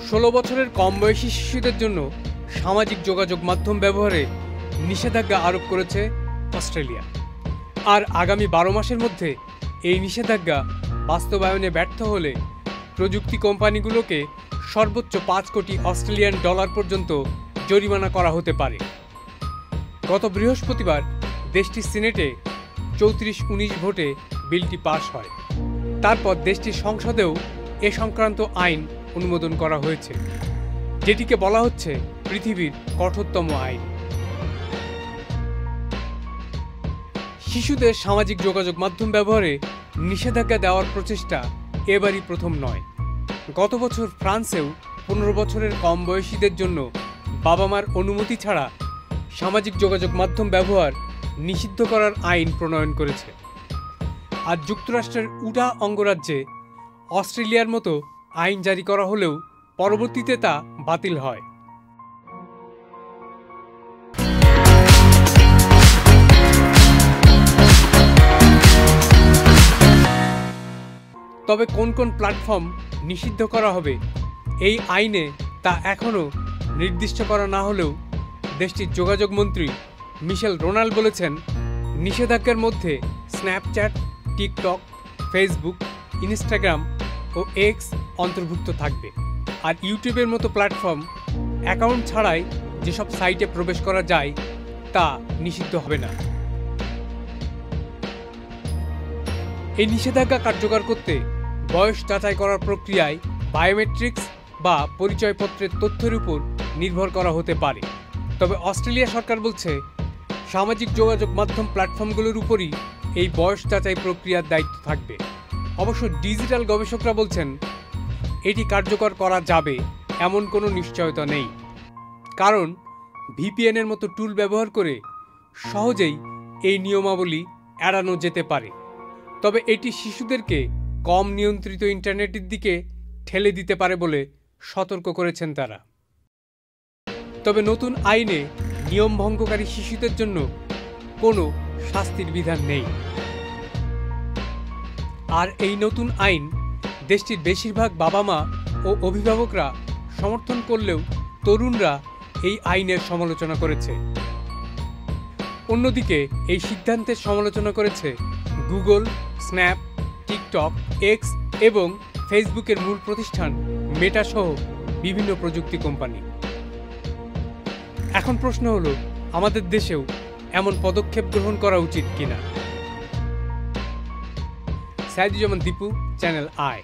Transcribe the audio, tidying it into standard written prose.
16 বছরের কম বয়সী শিশুদের জন্য সামাজিক যোগাযোগ মাধ্যম ব্যবহারে নিষেধাজ্ঞা আরোপ করেছে অস্ট্রেলিয়া। আর আগামী 12 মাসের মধ্যে এই নিষেধাজ্ঞা বাস্তবায়নে ব্যর্থ হলে প্রযুক্তি কোম্পানিগুলোকে সর্বোচ্চ 5 কোটি অস্ট্রেলিয়ান ডলার পর্যন্ত জরিমানা করা হতে পারে। গত বৃহস্পতিবার দেশটির সিনেটে 34-19 ভোটে বিলটি পাস হয়। তারপর দেশটির সংসদেও এ সংক্রান্ত আইন অনুমোদন করা হয়েছে, যেটিকে বলা হচ্ছে পৃথিবীর কঠোরতম আইন। শিশুদের সামাজিক যোগাযোগ মাধ্যম ব্যবহারে নিষেধাজ্ঞা দেওয়ার প্রচেষ্টা এবারই প্রথম নয়। গত বছর ফ্রান্সেও 15 বছরের কম বয়সীদের জন্য বাবা মার অনুমতি ছাড়া সামাজিক যোগাযোগ মাধ্যম ব্যবহার নিষিদ্ধ করার আইন প্রণয়ন করেছে। আর যুক্তরাষ্ট্রের উটা অঙ্গরাজ্যে অস্ট্রেলিয়ার মতো আইন জারি করা হলেও পরবর্তীতে তা বাতিল হয়। তবে কোন কোন প্ল্যাটফর্ম নিষিদ্ধ করা হবে এই আইনে তা এখনও নির্দিষ্ট করা না হলেও দেশটির যোগাযোগ মন্ত্রী মিশেল রোনাল্ড বলেছেন, নিষেধাজ্ঞার মধ্যে স্ন্যাপচ্যাট, টিকটক, ফেসবুক, ইনস্টাগ্রাম ও এক্স অন্তর্ভুক্ত থাকবে। আর ইউটিউবের মতো প্ল্যাটফর্ম অ্যাকাউন্ট ছাড়াই যেসব সাইটে প্রবেশ করা যায় তা নিষিদ্ধ হবে না। এই নিষেধাজ্ঞা কার্যকর করতে বয়স যাচাই করার প্রক্রিয়ায় বায়োমেট্রিক্স বা পরিচয়পত্রের তথ্যের উপর নির্ভর করা হতে পারে। তবে অস্ট্রেলিয়া সরকার বলছে, সামাজিক যোগাযোগ মাধ্যম প্ল্যাটফর্মগুলোর উপরই এই বয়স যাচাই প্রক্রিয়ার দায়িত্ব থাকবে। অবশ্য ডিজিটাল গবেষকরা বলছেন, এটি কার্যকর করা যাবে এমন কোনো নিশ্চয়তা নেই, কারণ ভিপিএনের মতো টুল ব্যবহার করে সহজেই এই নিয়মাবলী এড়ানো যেতে পারে। তবে এটি শিশুদেরকে কম নিয়ন্ত্রিত ইন্টারনেটের দিকে ঠেলে দিতে পারে বলে সতর্ক করেছেন তারা। তবে নতুন আইনে নিয়ম ভঙ্গকারী শিশুদের জন্য কোনো শাস্তির বিধান নেই। আর এই নতুন আইন দেশটির বেশিরভাগ বাবা মা ও অভিভাবকরা সমর্থন করলেও তরুণরা এই আইনের সমালোচনা করেছে। অন্যদিকে এই সিদ্ধান্তের সমালোচনা করেছে গুগল, স্ন্যাপ, টিকটক, এক্স এবং ফেসবুকের মূল প্রতিষ্ঠান মেটা সহ বিভিন্ন প্রযুক্তি কোম্পানি। এখন প্রশ্ন হলো, আমাদের দেশেও এমন পদক্ষেপ গ্রহণ করা উচিত কিনা? Saiduzzaman Dipu, channel I.